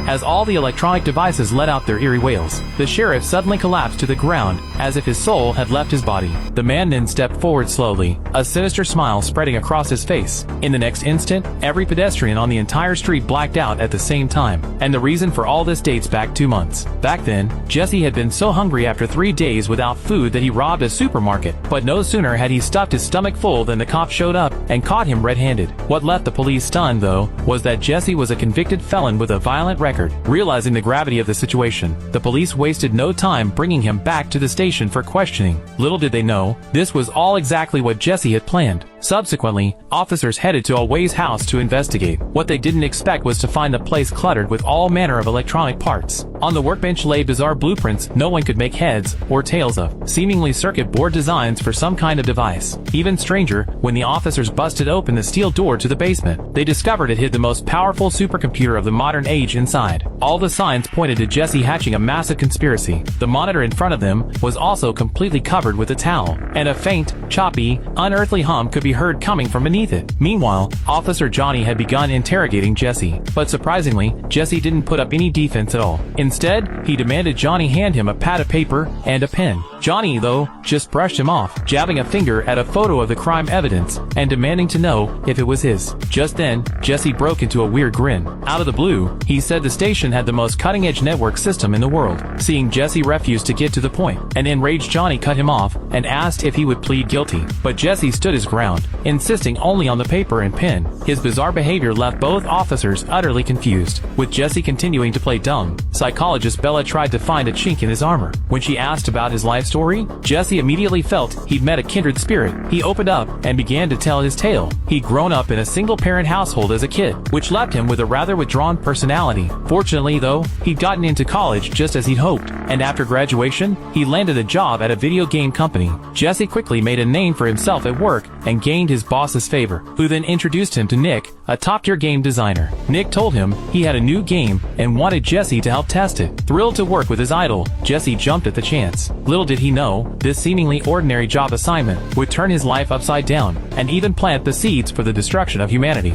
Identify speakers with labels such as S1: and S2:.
S1: As all the electronic devices let out their eerie wails, the sheriff suddenly collapsed to the ground, as if his soul had left his body. The man then stepped forward slowly, a sinister smile spreading across his face. In the next instant, every pedestrian on the entire street blacked out at the same time. And the reason for all this dates back 2 months. Back then, Jesse had been so hungry after 3 days without food that he robbed a supermarket. But no sooner had he stuffed his stomach full than the cops showed up and caught him red-handed. What left the police stunned, though, was that Jesse was a convicted felon with a violent record. Realizing the gravity of the situation, the police wasted no time bringing him back to the station for questioning. Little did they know, this was all exactly what Jesse had planned. Subsequently, officers headed to Alway's house to investigate. What they didn't expect was to find the place cluttered with all manner of electronic parts. On the workbench lay bizarre blueprints no one could make heads or tails of, seemingly circuit board designs for some kind of device. Even stranger, when the officers busted open the steel door to the basement, they discovered it hid the most powerful supercomputer of the modern age inside. All the signs pointed to Jesse hatching a massive conspiracy. The monitor in front of them was also completely covered with a towel, and a faint, choppy, unearthly hum could be heard coming from beneath it. Meanwhile, Officer Johnny had begun interrogating Jesse, but surprisingly, Jesse didn't put up any defense at all. Instead, he demanded Johnny hand him a pad of paper and a pen. Johnny, though, just brushed him off, jabbing a finger at a photo of the crime evidence and demanding to know if it was his. Just then, Jesse broke into a weird grin. Out of the blue, he said the station had the most cutting-edge network system in the world. Seeing Jesse refuse to get to the point, an enraged Johnny cut him off and asked if he would plead guilty. But Jesse stood his ground, insisting only on the paper and pen. His bizarre behavior left both officers utterly confused. With Jesse continuing to play dumb, psychologist Bella tried to find a chink in his armor. When she asked about his life story, Jesse immediately felt he'd met a kindred spirit. He opened up and began to tell his tale. He'd grown up in a single-parent household as a kid, which left him with a rather withdrawn personality. Fortunately, though, he'd gotten into college just as he'd hoped, and after graduation, he landed a job at a video game company. Jesse quickly made a name for himself at work and gained his boss's favor, who then introduced him to Nick, a top-tier game designer. Nick told him he had a new game and wanted Jesse to help test it. Thrilled to work with his idol, Jesse jumped at the chance. Little did he know, this seemingly ordinary job assignment would turn his life upside down and even plant the seeds for the destruction of humanity.